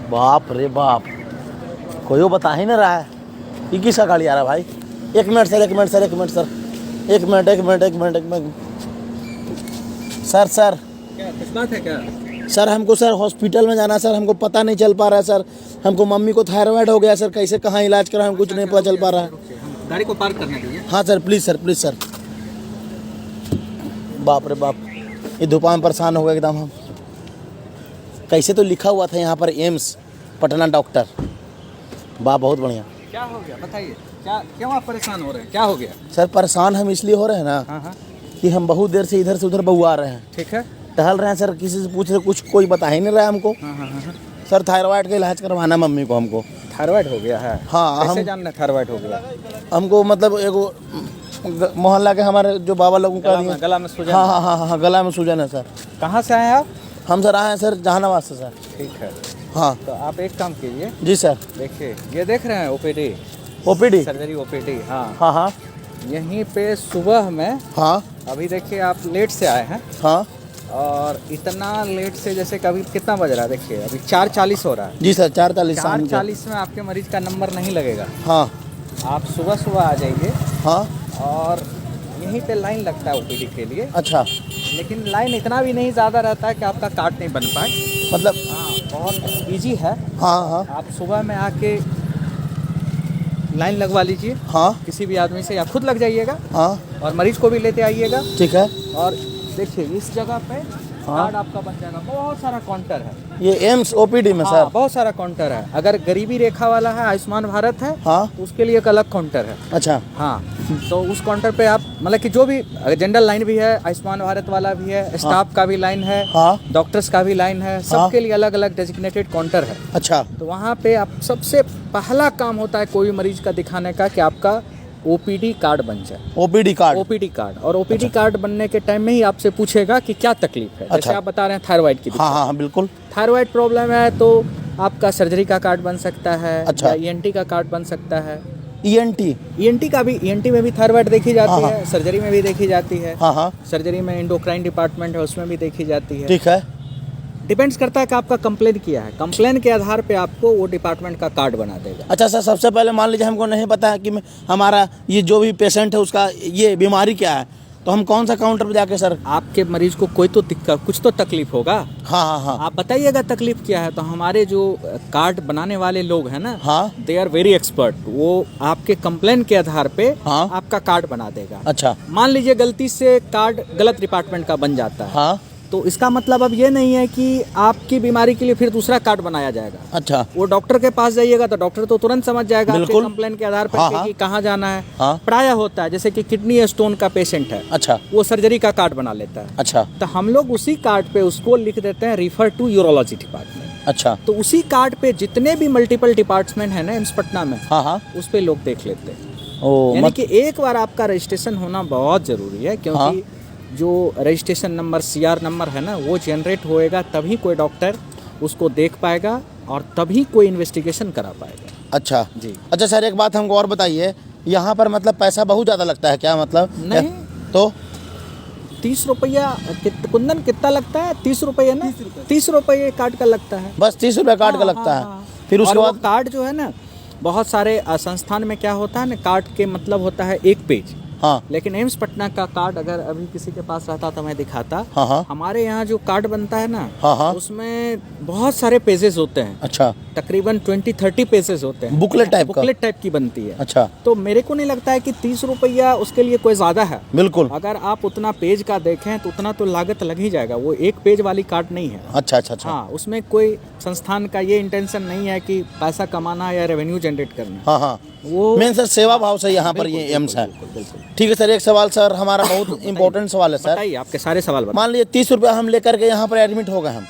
बाप रे बाप, कोई वो बता ही नहीं रहा है कि किसका गाड़ी आ रहा है भाई। एक मिनट सर, एक मिनट सर, एक मिनट सर, एक मिनट एक मिनट एक मिनट एक मिनट सर सर क्या कुछ बात है क्या? सर हमको सर हॉस्पिटल में जाना है सर, हमको पता नहीं चल पा रहा है सर। हमको मम्मी को थायराइड हो गया सर, कैसे कहाँ इलाज कराएं, कुछ नहीं पता चल पा रहा है। हम गाड़ी को पार्क करने दीजिए। हाँ sir please sir, please sir. बाप रे बाप, ये धूपा में परेशान हो गए एकदम हम। कैसे तो लिखा हुआ था यहाँ पर एम्स पटना डॉक्टर। वाह बहुत बढ़िया। क्या हो गया बताइए, क्या क्यों आप परेशान हो रहे हैं, क्या हो गया? सर परेशान हम इसलिए हो रहे हैं ना हाँ हाँ कि हम बहुत देर से इधर से उधर बउआ रहे हैं, ठीक है। टहल रहे हैं सर, किसी से पूछ रहे, कुछ कोई बता ही नहीं रहा है हमको। हाँ हाँ हाँ। सर थायराइड का इलाज करवाना मम्मी को हमको। थायराइड हो गया है? हाँ कैसे हम जानना थायराइड हो गया? हमको मतलब एगो मोहल्ला के हमारे जो बाबा लोगों का गला में सूजन? हाँ हाँ हाँ हाँ, गला में सूजन है सर। कहाँ से आए हैं आप? हम सर आए हैं सर जहानाबाद से सर। ठीक है, हाँ तो आप एक काम कीजिए, जी सर। देखिए ये देख रहे हैं ओपीडी, ओपीडी? Surgery OPD. हाँ हाँ हाँ यहीं पे सुबह में, हाँ अभी देखिए आप लेट से आए हैं हाँ और इतना लेट से, जैसे कभी कितना बज रहा है, देखिए अभी 4:40 हो रहा है। जी सर, 4:40 शाम के। 4:40 में आपके मरीज का नंबर नहीं लगेगा। हाँ आप सुबह सुबह आ जाइए हाँ और यहीं पे लाइन लगता है ओपीडी के लिए, अच्छा, लेकिन लाइन इतना भी नहीं ज़्यादा रहता है कि आपका कार्ड नहीं बन पाए। मतलब हाँ बहुत इजी है। हाँ हाँ आप सुबह में आके लाइन लगवा लीजिए हाँ किसी भी आदमी से, या खुद लग जाइएगा हाँ और मरीज को भी लेते आइएगा। ठीक है। और देखिए इस जगह पे कार्ड आपका बन जाएगा। बहुत सारा काउंटर है ये एम्स ओपीडी में हाँ, सर? बहुत सारा काउंटर है। अगर गरीबी रेखा वाला है, आयुष्मान भारत है, हाँ तो उसके लिए एक अलग काउंटर है। अच्छा हाँ तो उस काउंटर पे आप मतलब कि जो भी जनरल लाइन भी है, आयुष्मान भारत वाला भी है, स्टाफ का भी लाइन है, हाँ डॉक्टर्स का भी लाइन है, सबके लिए अलग अलग डेजिग्नेटेड काउंटर है। अच्छा तो वहाँ पे आप सबसे पहला काम होता है कोई भी मरीज का दिखाने का कि आपका ओपीडी कार्ड बन जाए। OPD card? OPD card. और ओपीडी कार्ड बनने के टाइम में ही आपसे पूछेगा कि क्या तकलीफ है। अच्छा। जैसे आप बता रहे हैं थायराइड की हाँ हाँ बिल्कुल। थायराइड प्रॉब्लम है तो आपका सर्जरी का कार्ड बन सकता है। अच्छा। या ईएनटी का कार्ड बन सकता है। ईएनटी? ईएनटी का भी, ईएनटी में भी थायराइड देखी जाती हाँ, है, सर्जरी में भी देखी जाती है। हाँ हाँ सर्जरी में एंडोक्राइन डिपार्टमेंट है, उसमें भी देखी जाती है। ठीक है। डिपेंड्स करता है कि आपका कंप्लेन किया है, कंप्लेन के आधार पे आपको वो डिपार्टमेंट का कार्ड बना देगा। अच्छा सर, सबसे पहले मान लीजिए हमको नहीं पता है कि हमारा ये जो भी पेशेंट है उसका ये बीमारी क्या है, तो हम कौन सा काउंटर पे जाके सर? आपके मरीज को कोई तो दिक्कत, कुछ तो तकलीफ होगा। हाँ हाँ हाँ आप बताइएगा तकलीफ क्या है, तो हमारे जो कार्ड बनाने वाले लोग हैं ना, हाँ दे आर वेरी एक्सपर्ट। वो आपके कंप्लेन के आधार पे हाँ आपका कार्ड बना देगा। अच्छा मान लीजिए गलती से कार्ड गलत डिपार्टमेंट का बन जाता है, हाँ तो इसका मतलब अब ये नहीं है कि आपकी बीमारी के लिए फिर दूसरा कार्ड बनाया जाएगा। अच्छा वो डॉक्टर के पास जाइएगा तो डॉक्टर तो तुरंत समझ जाएगा आपके बिल्कुल। कंप्लेन के आधार पर हाँ, कि हाँ। कहाँ जाना है। हाँ। प्रायः होता है जैसे कि किडनी स्टोन का पेशेंट है, अच्छा वो सर्जरी का कार्ड बना लेता है, अच्छा तो हम लोग उसी कार्ड पे उसको लिख देते हैं रिफर टू यूरोलॉजी डिपार्टमेंट। अच्छा तो उसी कार्ड पे जितने भी मल्टीपल डिपार्टमेंट है ना एम्स पटना में, हाँ हाँ उस पे लोग देख लेते हैं। ओ यानी कि एक बार आपका रजिस्ट्रेशन होना बहुत जरूरी है, क्योंकि जो रजिस्ट्रेशन नंबर सीआर नंबर है ना, वो जनरेट होएगा तभी कोई डॉक्टर उसको देख पाएगा और तभी कोई इन्वेस्टिगेशन करा पाएगा। अच्छा जी। अच्छा सर, एक बात हमको और बताइए, यहाँ पर मतलब पैसा बहुत ज़्यादा लगता है क्या? मतलब नहीं तो 30 रुपया कुंदन कितना लगता है? 30 रुपये ना, 30 रुपये कार्ड का लगता है। बस 30 रुपये कार्ड का हाँ, लगता हाँ, है? हाँ। फिर उसके और वो बाद कार्ड जो है ना, बहुत सारे संस्थान में क्या होता है ना, कार्ड के मतलब होता है एक पेज, हाँ लेकिन एम्स पटना का कार्ड अगर अभी किसी के पास रहता तो मैं दिखाता। हाँ हाँ हमारे यहाँ जो कार्ड बनता है ना, हाँ हाँ उसमें बहुत सारे पेजेस होते हैं, अच्छा तकरीबन 20-30 पेजेस होते हैं। बुकलेट टाइप का? बुकलेट टाइप की बनती है। अच्छा तो मेरे को नहीं लगता है कि 30 रुपया उसके लिए कोई ज़्यादा है। बिल्कुल। अगर आप उतना पेज का देखें तो उतना तो लागत लग ही जाएगा, वो एक पेज वाली कार्ड नहीं है। अच्छा अच्छा अच्छा हाँ, उसमें कोई संस्थान का ये इंटेंशन नहीं है कि पैसा कमाना या रेवेन्यू जनरेट करना। हाँ हाँ वो मेन सर सेवा भाव से यहाँ पर ये एम्स है। ठीक है सर, एक सवाल सर हमारा बहुत इम्पोर्टेंट सवाल है सर। बताइए, आपके सारे सवाल बताइए। मान लीजिए 30 रुपया हम लेकर के यहाँ पर एडमिट हो गए हम।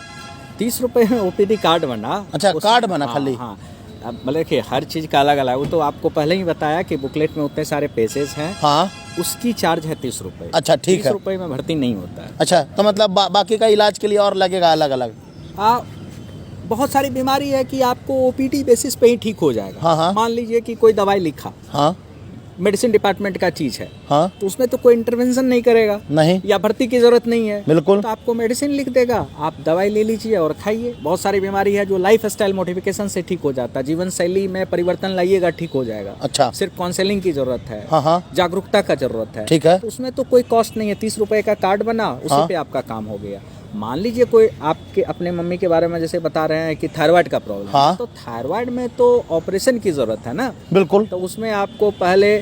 30 रुपये में ओपीडी कार्ड बना। अच्छा, कार्ड बना खाली? हाँ, अब मतलब देखिए हर चीज़ का अलग अलग, वो तो आपको पहले ही बताया कि बुकलेट में उतने सारे पेजेस हैं। हाँ उसकी चार्ज है 30 रुपये। अच्छा ठीक 30 है। रुपये में भर्ती नहीं होता है। अच्छा, तो मतलब बाकी का इलाज के लिए और लगेगा अलग अलग? बहुत सारी बीमारी है कि आपको ओपीडी बेसिस पे ही ठीक हो जाएगा। हाँ, हाँ। मान लीजिए कि कोई दवाई लिखा, हाँ मेडिसिन डिपार्टमेंट का चीज है, हाँ तो उसमें तो कोई इंटरवेंशन नहीं करेगा नहीं, या भर्ती की जरूरत नहीं है, बिल्कुल तो आपको मेडिसिन लिख देगा, आप दवाई ले लीजिए और खाइए। बहुत सारी बीमारी है जो लाइफ स्टाइल मॉडिफिकेशन से ठीक हो जाता है, जीवन शैली में परिवर्तन लाइएगा ठीक हो जाएगा। अच्छा, सिर्फ काउंसलिंग की जरूरत है, हाँ हाँ जागरूकता का जरूरत है, ठीक है, तो उसमें तो कोई कॉस्ट नहीं है। 30 रुपए का कार्ड बना, उसी पे आपका काम हो गया। मान लीजिए कोई आपके अपने मम्मी के बारे में जैसे बता रहे हैं कि थायराइड का प्रॉब्लम हाँ। है, तो थायराइड में तो ऑपरेशन की जरूरत है ना, बिल्कुल, तो उसमें आपको पहले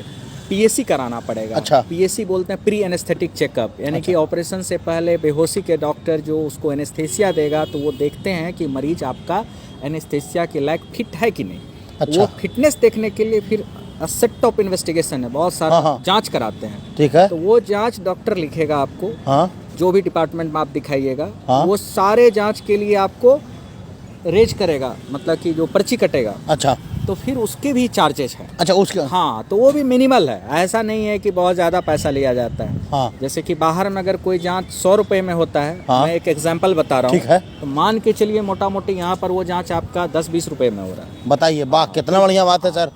पीएसी कराना पड़ेगा। अच्छा। पीएसी बोलते हैं प्री एनेस्थेटिक चेकअप, यानी कि ऑपरेशन से पहले बेहोशी के डॉक्टर जो उसको एनेस्थेसिया देगा तो वो देखते हैं कि मरीज आपका एनेस्थेसिया के लायक फिट है कि नहीं। अच्छा। वो फिटनेस देखने के लिए फिर सेट ऑफ इन्वेस्टिगेशन है, बहुत सारा हाँ। जांच कराते हैं, ठीक है, तो वो जांच डॉक्टर लिखेगा आपको, हाँ जो भी डिपार्टमेंट में आप दिखाइएगा, हाँ। वो सारे जांच के लिए आपको रेज करेगा, मतलब कि जो पर्ची कटेगा, अच्छा तो फिर उसके भी चार्जेस हैं। अच्छा, उसके हाँ, तो वो भी मिनिमल है, ऐसा नहीं है कि बहुत ज़्यादा पैसा लिया जाता है। हाँ जैसे कि बाहर में अगर कोई जांच 100 रुपए में होता है, हाँ। मैं एक एग्जांपल बता रहा हूँ, ठीक है, तो मान के चलिए मोटा मोटी यहाँ पर वो जांच आपका 10-20 रुपए में हो रहा है, बताइए, वाह कितना बढ़िया बात है सर,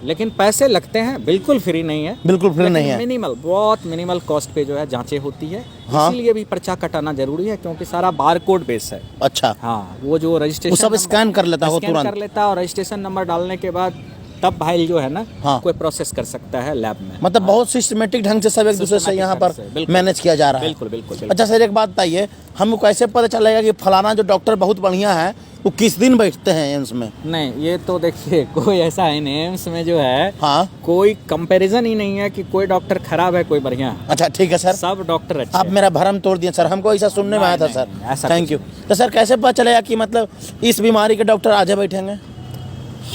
लेकिन पैसे लगते हैं, बिल्कुल फ्री नहीं है, बिल्कुल फ्री नहीं है, मिनिमल, बहुत मिनिमल कॉस्ट पे जो है जांचें होती है। हाँ। इसीलिए भी पर्चा कटाना जरूरी है, क्योंकि सारा बार कोड बेस है। अच्छा, हाँ, वो जो रजिस्ट्रेशन वो सब स्कैन कर लेता है वो स्कैन तुरंत, कर लेता है, और रजिस्ट्रेशन नंबर डालने के बाद तब भाई जो है ना, हाँ। कोई प्रोसेस कर सकता है लैब में। मतलब बहुत सिस्टमेटिक ढंग से सब एक दूसरे से Systematic यहाँ ढंग पर से, बिल्कुल। मैनेज किया जा रहा है। बिल्कुल बिल्कुल बिल्कुल। अच्छा सर, एक बात बताइए, हमको कैसे पता चलेगा कि फलाना जो डॉक्टर बहुत बढ़िया है वो किस दिन बैठते हैं एम्स में? नहीं, ये तो देखिए कोई ऐसा है नहीं, एम्स में जो है हाँ, कोई कंपैरिजन ही नहीं है कि कोई डॉक्टर खराब है कोई बढ़िया है, अच्छा ठीक है सर, सब डॉक्टर अच्छे आप हैं। मेरा भरम तोड़ दिए सर, हमको ऐसा सुनने में आया था नहीं, सर, नहीं, ऐसा थैंक कुछ यू। तो सर कैसे पता चलेगा कि मतलब इस बीमारी के डॉक्टर आज बैठेंगे?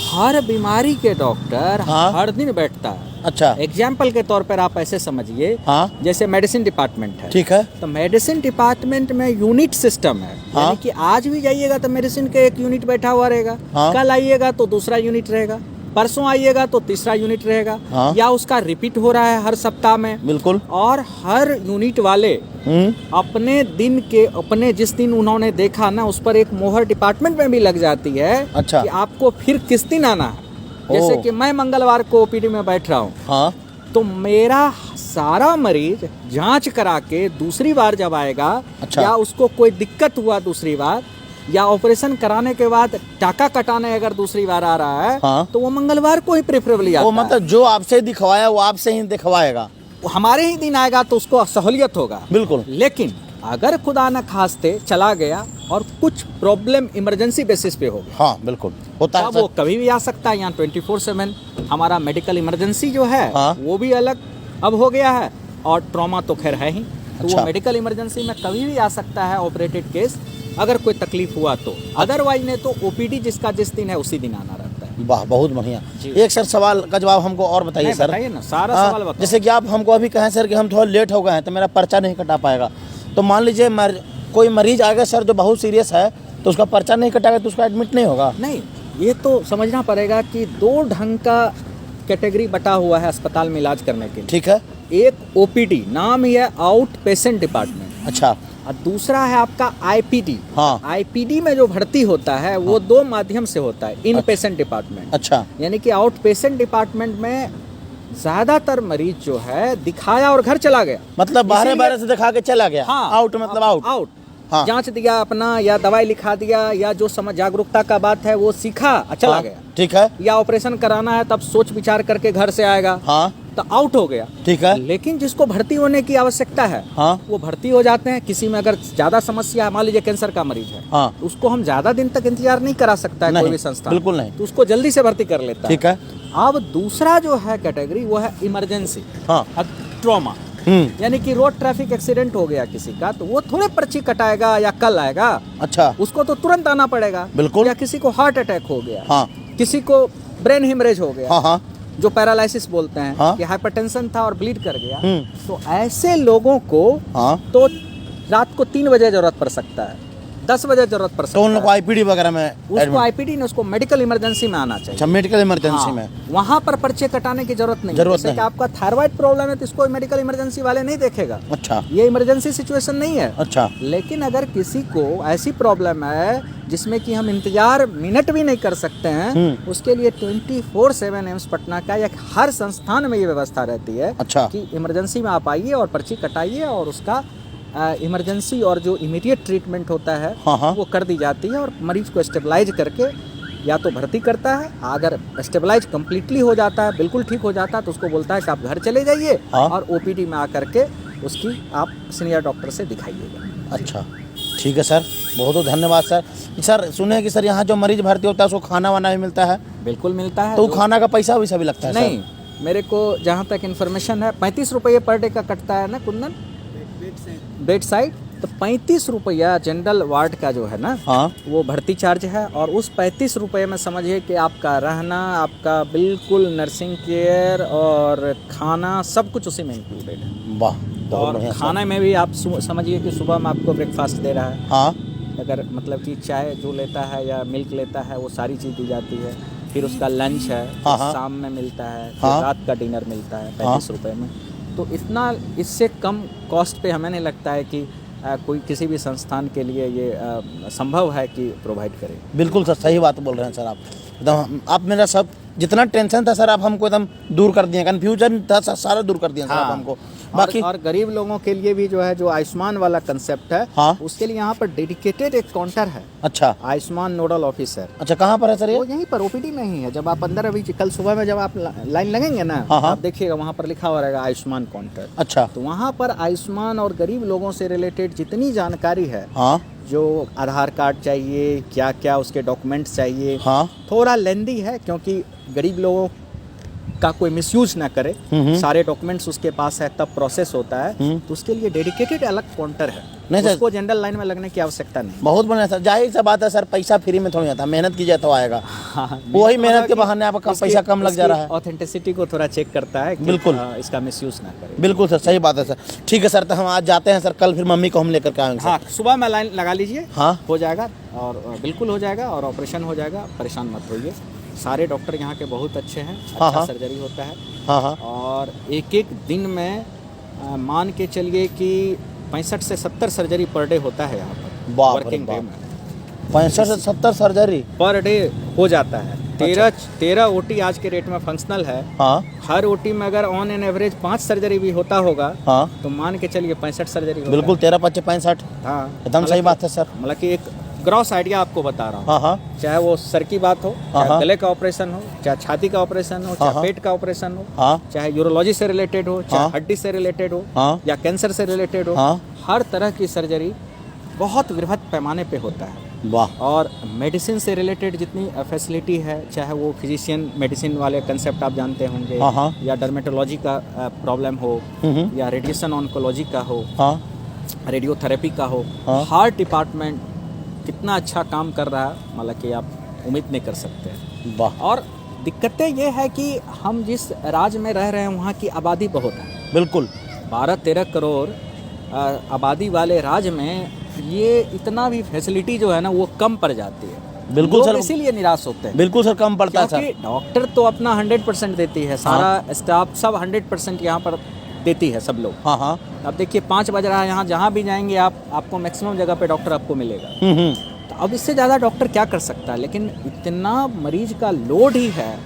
हर बीमारी के डॉक्टर हाँ। हर दिन बैठता है। अच्छा, एग्जाम्पल के तौर पर आप ऐसे समझिए, हाँ जैसे मेडिसिन डिपार्टमेंट है, ठीक है, तो मेडिसिन डिपार्टमेंट में यूनिट सिस्टम है, हाँ। यानी कि आज भी जाइएगा तो मेडिसिन के एक यूनिट बैठा हुआ रहेगा, हाँ। कल आइएगा तो दूसरा यूनिट रहेगा, परसों आइएगा तो तीसरा यूनिट रहेगा, हाँ। या उसका रिपीट हो रहा है हर सप्ताह में। बिल्कुल, और हर यूनिट वाले अपने दिन के अपने जिस दिन उन्होंने देखा ना, उस पर एक मोहर डिपार्टमेंट में भी लग जाती है। अच्छा। कि आपको फिर किस दिन आना है। जैसे ओह। कि मैं मंगलवार को ओपीडी में बैठ रहा हूँ, हाँ तो मेरा सारा मरीज जांच करा के दूसरी बार जब आएगा, अच्छा। या उसको कोई दिक्कत हुआ दूसरी बार, या ऑपरेशन कराने के बाद टाका कटाने अगर दूसरी बार आ रहा है, हाँ। तो वो मंगलवार को ही प्रेफरेबली आता वो है। मतलब जो आपसे दिखवाया वो आपसे ही दिखवाएगा, वो हमारे ही दिन आएगा तो उसको सहूलियत होगा। बिल्कुल, लेकिन अगर खुदा न खास्ते चला गया और कुछ प्रॉब्लम इमरजेंसी बेसिस पे हो गया, हाँ बिल्कुल होता है तब सर। वो कभी भी आ सकता है। यहाँ 24/7 हमारा मेडिकल इमरजेंसी जो है, हाँ। वो भी अलग अब हो गया है, और ट्रॉमा तो खैर है ही, तो अच्छा। वो मेडिकल इमरजेंसी में कभी भी आ सकता है ऑपरेटेड केस, अगर कोई तकलीफ हुआ तो। अदरवाइज ने तो ओपीडी जिसका जिस दिन है उसी दिन आना रहता है। वाह, बहुत बढ़िया। जी। एक सर सवाल का जवाब हमको और बताइए नहीं, सर। बताइए ना, सारा हाँ, सवाल बताओ। जैसे कि आप हमको अभी कहें सर कि हम थोड़ा लेट हो गए हैं तो मेरा पर्चा नहीं कटा पाएगा, तो मान लीजिए कोई मरीज आएगा सर जो बहुत सीरियस है, तो उसका पर्चा नहीं कटाएगा तो उसका एडमिट नहीं होगा? नहीं, ये तो समझना पड़ेगा कि दो ढंग का कैटेगरी बटा हुआ है अस्पताल में इलाज करने के लिए। ठीक है, एक ओपीडी, नाम ही है आउट पेशेंट डिपार्टमेंट, अच्छा, और दूसरा है आपका आईपीडी। हाँ। आईपीडी में जो भर्ती होता है वो दो माध्यम से होता है, इन पेशेंट डिपार्टमेंट। अच्छा, यानी कि आउट पेशेंट डिपार्टमेंट में ज्यादातर मरीज जो है दिखाया और घर चला गया, मतलब बाहर इसीलिए- बाहर से दिखा के चला गया। हाँ, आउट मतलब आउट। आउट हाँ। जांच दिया अपना, या दवाई लिखा दिया, या जो समझ जागरूकता का बात है वो सीखा चला हाँ, गया, ठीक है, या ऑपरेशन कराना है तब सोच विचार करके घर से आएगा, हाँ तो आउट हो गया। ठीक है, लेकिन जिसको भर्ती होने की आवश्यकता है, हाँ वो भर्ती हो जाते हैं। किसी में अगर ज्यादा समस्या है, मान लीजिए कैंसर का मरीज है, हाँ, तो उसको हम ज्यादा दिन तक इंतजार नहीं करा सकता है नहीं, कोई भी संस्था, बिल्कुल नहीं। तो उसको जल्दी से भर्ती कर लेता ठीक है, अब दूसरा जो है कैटेगरी वो है इमरजेंसी, हाँ, ट्रॉमा। यानी कि रोड ट्रैफिक एक्सीडेंट हो गया किसी का, तो वो थोड़े पर्ची कटाएगा या कल आएगा, अच्छा, उसको तो तुरंत आना पड़ेगा। बिल्कुल। या किसी को हार्ट अटैक हो गया, हाँ किसी को ब्रेन हेमरेज हो गया, हाँ हाँ, जो पैरालिसिस बोलते हैं, हाँ। कि हाइपरटेंशन था और ब्लीड कर गया, हम्म। तो ऐसे लोगों को हाँ, तो रात को 3 बजे जरूरत पड़ सकता है, 10 बजे जरूरत पड़ तो सकता उन लोग को आईपीडी वगैरह में उसको admit- आईपीडी ने उसको मेडिकल इमरजेंसी में आना चाहिए। अच्छा, मेडिकल इमरजेंसी हाँ, में। वहाँ पर पर्चे कटाने की जरूरत नहीं। जरूरत जैसे कि नहीं। आपका थायराइड प्रॉब्लम है तो इसको मेडिकल इमरजेंसी वाले नहीं देखेगा, अच्छा ये इमरजेंसी सिचुएशन नहीं है। अच्छा। लेकिन अगर किसी को ऐसी प्रॉब्लम है जिसमें कि हम इंतजार मिनट भी नहीं कर सकते हैं, उसके लिए 24/7 एम्स पटना का या हर संस्थान में ये व्यवस्था रहती है। अच्छा। कि इमरजेंसी में आप आइए और पर्ची कटाइए और उसका इमरजेंसी और जो इमीडिएट ट्रीटमेंट होता है हाँ। वो कर दी जाती है और मरीज को स्टेबलाइज करके या तो भर्ती करता है। अगर स्टेबलाइज कम्प्लीटली हो जाता है, बिल्कुल ठीक हो जाता है, तो उसको बोलता है कि आप घर चले जाइए हाँ। और ओपीडी में आकर के उसकी आप सीनियर डॉक्टर से दिखाइएगा। अच्छा, ठीक है सर, बहुत बहुत धन्यवाद सर। सर सुने कि सर यहाँ जो मरीज भर्ती होता है उसको खाना वाना भी मिलता है? बिल्कुल मिलता है। तो वो खाना का पैसा वैसा भी लगता है सर? नहीं, मेरे को जहाँ तक इन्फॉर्मेशन है 35 रुपये पर डे का कटता है ना कुंदन, बेड साइड। तो 35 रुपया जनरल वार्ड का जो है ना, हाँ। वो भर्ती चार्ज है। और उस 35 रुपये में समझिए कि आपका रहना, आपका बिल्कुल नर्सिंग केयर और खाना सब कुछ उसी में इंक्लूडेड है। वाह, बहुत और बढ़िया सर। खाने में भी आप समझिए कि सुबह में आपको ब्रेकफास्ट दे रहा है। हाँ अगर मतलब कि चाय जो लेता है या मिल्क लेता है वो सारी चीज़ दी जाती है। फिर उसका लंच है, हाँ, फिर हाँ। शाम में मिलता है, फिर हाँ। रात का डिनर मिलता है 35 हाँ। रुपये में। तो इतना, इससे कम कॉस्ट पे हमें नहीं लगता है कि कोई किसी भी संस्थान के लिए ये संभव है कि प्रोवाइड करे। बिल्कुल सर, सही बात बोल रहे हैं सर आप। एकदम आप मेरा सब जितना टेंशन था सर आप हमको एकदम दूर कर दिए, कन्फ्यूजन था सर सारा दूर कर दिया सर आप हमको। बाकी और गरीब लोगों के लिए भी जो है, जो आयुष्मान वाला कंसेप्ट है, हाँ। उसके लिए यहाँ पर डेडिकेटेड एक काउंटर है, अच्छा आयुष्मान नोडल ऑफिसर। अच्छा, कहाँ पर है सर ये? वो यहीं पर ओपीडी में ही है। जब आप अंदर अभी कल सुबह में जब आप लाइन लगेंगे ना, हाँ, हाँ। आप देखिएगा वहाँ पर लिखा हुआ रहेगा आयुष्मान काउंटर। अच्छा तो वहाँ पर आयुष्मान और गरीब लोगों से रिलेटेड जितनी जानकारी है, हाँ जो आधार कार्ड चाहिए, क्या क्या उसके डॉक्यूमेंट्स चाहिए, हाँ थोड़ा लेंदी है क्योंकि गरीब लोगों का कोई मिसयूज ना करे, सारे डॉक्यूमेंट्स उसके पास है तब प्रोसेस होता है। तो उसके लिए डेडिकेटेड अलग काउंटर है, नहीं सर। उसको जनरल लाइन में लगने की आवश्यकता नहीं। बहुत बढ़िया सर, जाहिर सा बात है सर, पैसा फ्री में थोड़ी आता, मेहनत कीजिए तो आएगा। हाँ, वही मेहनत के बहाने आपका कम पैसा कम लग जा रहा है। ऑथेंटिसिटी को थोड़ा चेक करता है कि बिल्कुल। इसका मिसयूज ना करे। बिल्कुल सर, सही बात है सर। ठीक है सर, तो हम आज जाते हैं सर, कल फिर मम्मी को हम लेकर के आएंगे सर। हाँ, सुबह में लाइन लगा लीजिए, हाँ। हो जाएगा और बिल्कुल हो जाएगा और ऑपरेशन हो जाएगा, परेशान मत होइए। सारे डॉक्टर यहाँ के बहुत अच्छे हैं, हाँ, अच्छा हाँ। सर्जरी होता है। हाँ हाँ और एक एक दिन में मान के चलिए कि 65 से 70 सर्जरी पर डे होता है यहाँ पर, बाप रे वर्किंग डे बाप। में 65 से 70 सर्जरी पर डे हो जाता है। 13 ओटी आज के रेट में फंक्शनल है। हाँ हर ओटी में अगर ऑन एन एवरेज 5 सर्जरी भी होता होगा, हाँ तो मान के चलिए 65 सर्जरी होता बिल्कुल, 13 25 65 है। हाँ, एकदम सही बात है सर। मतलब कि एक ग्रॉस आइडिया आपको बता रहा हूँ। हाँ हाँ चाहे वो सर की बात हो, चाहे हाँ। गले का ऑपरेशन हो, चाहे छाती का ऑपरेशन हो, चाहे हाँ। पेट का ऑपरेशन हो, हाँ चाहे यूरोलॉजी से रिलेटेड हो, चाहे हाँ। हड्डी से रिलेटेड हो, हाँ। या कैंसर से रिलेटेड हो, हाँ। हर तरह की सर्जरी बहुत वृहद पैमाने पे होता है। वाह। और मेडिसिन से रिलेटेड जितनी फैसिलिटी है, चाहे वो फिजिशियन मेडिसिन वाले कंसेप्ट आप जानते होंगे, हाँ, हाँ। या डर्मेटोलॉजी का प्रॉब्लम हो, या रेडिएशन ऑन्कोलॉजी का हो, हाँ रेडियोथेरेपी का हो, हाँ। हार्ट डिपार्टमेंट कितना अच्छा काम कर रहा है, मतलब कि आप उम्मीद नहीं कर सकते हैं। वाह। और दिक्कतें ये है कि हम जिस राज्य में रह रहे हैं वहाँ की आबादी बहुत है, बिल्कुल 12-13 करोड़ आबादी वाले राज्य में ये इतना भी फैसिलिटी जो है ना वो कम पड़ जाती है। बिल्कुल लोग सर। इसीलिए निराश होते हैं, बिल्कुल सर, कम पड़ता है क्योंकि सर। डॉक्टर तो अपना 100% देती है, सारा स्टाफ सब 100% यहाँ पर देती है, सब लोग। हाँ हाँ अब देखिए 5 बज रहा है, यहाँ जहाँ भी जाएंगे आपको मैक्सिमम जगह पे डॉक्टर आपको मिलेगा। तो अब इससे ज़्यादा डॉक्टर क्या कर सकता है, लेकिन इतना मरीज का लोड ही है।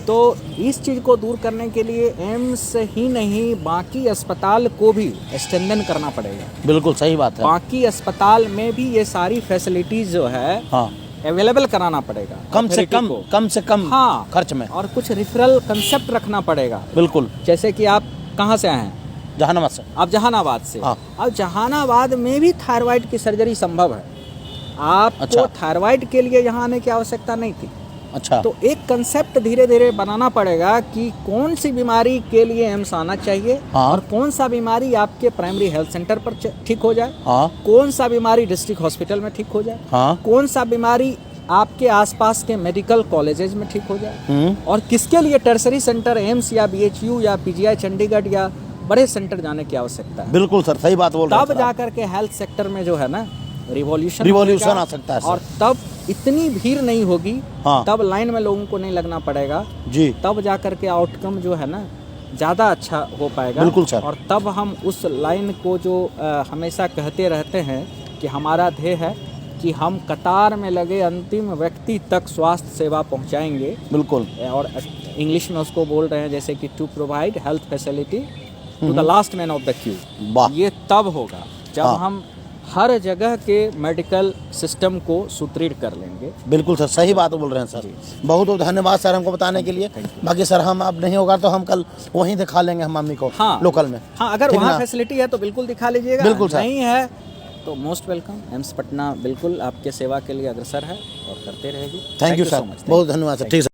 तो इस चीज़ को दूर करने के लिए एम्स ही नहीं बाकी अस्पताल को भी स्ट्रेंथन करना पड़ेगा। बिल्कुल सही बात है। बाकी अस्पताल में भी ये सारी फैसिलिटीज जो है हाँ अवेलेबल कराना पड़ेगा, कम से authority को। कम से कम हाँ, खर्च में। और कुछ रिफरल कंसेप्ट रखना पड़ेगा। बिल्कुल। जैसे कि आप कहाँ से आए हैं? जहानाबाद से। आप जहानाबाद से। हाँ। अब जहानाबाद में भी थायराइड की सर्जरी संभव है। आपको अच्छा। थायराइड के लिए यहाँ आने की आवश्यकता नहीं थी। अच्छा। तो एक कंसेप्ट धीरे धीरे बनाना पड़ेगा कि कौन सी बीमारी के लिए एम्स आना चाहिए, हाँ। और कौन सा बीमारी आपके प्राइमरी हेल्थ सेंटर पर ठीक हो जाए, हाँ कौन सा बीमारी डिस्ट्रिक्ट हॉस्पिटल में ठीक हो जाए, हाँ कौन सा बीमारी आपके आसपास के मेडिकल कॉलेजेस में ठीक हो जाए, और किसके लिए टर्सरी सेंटर एम्स या बीएचयू या पीजीआई चंडीगढ़ या बड़े सेंटर जाने की आवश्यकता है। बिल्कुल सर, सही बात बोल रहे हैं तब सर आप। जाकर के हेल्थ सेक्टर में जो है ना रिवॉल्यूशन रिवॉल्यूशन आ सकता है, सर। और तब इतनी भीड़ नहीं होगी, हाँ। तब लाइन में लोगों को नहीं लगना पड़ेगा जी, तब जा कर के आउटकम जो है ना ज़्यादा अच्छा हो पाएगा। बिल्कुल सर। और तब हम उस लाइन को जो हमेशा कहते रहते हैं कि हमारा ध्येय है कि हम कतार में लगे अंतिम व्यक्ति तक स्वास्थ्य सेवा पहुंचाएंगे। बिल्कुल। और इंग्लिश में उसको बोल रहे हैं जैसे कि to provide health facility to the last man of the queue. वाह। ये तब होगा जब हाँ। हम हर जगह के मेडिकल सिस्टम को सुदृढ़ कर लेंगे। बिल्कुल सर, सही बात बोल रहे हैं सर। बहुत बहुत धन्यवाद सर हमको बताने के लिए। बाकी सर हम अब नहीं होगा तो हम कल वहीं दिखा लेंगे हम मम्मी को। हाँ। लोकल में। हाँ, अगर ठीक वहाँ ना? फैसिलिटी है तो बिल्कुल दिखा लीजिएगा। बिल्कुल सर। नहीं है तो मोस्ट वेलकम। एम्स पटना बिल्कुल आपके सेवा के लिए अग्रसर है और करते रहेगी। थैंक यू सर, बहुत धन्यवाद सर। ठीक सर।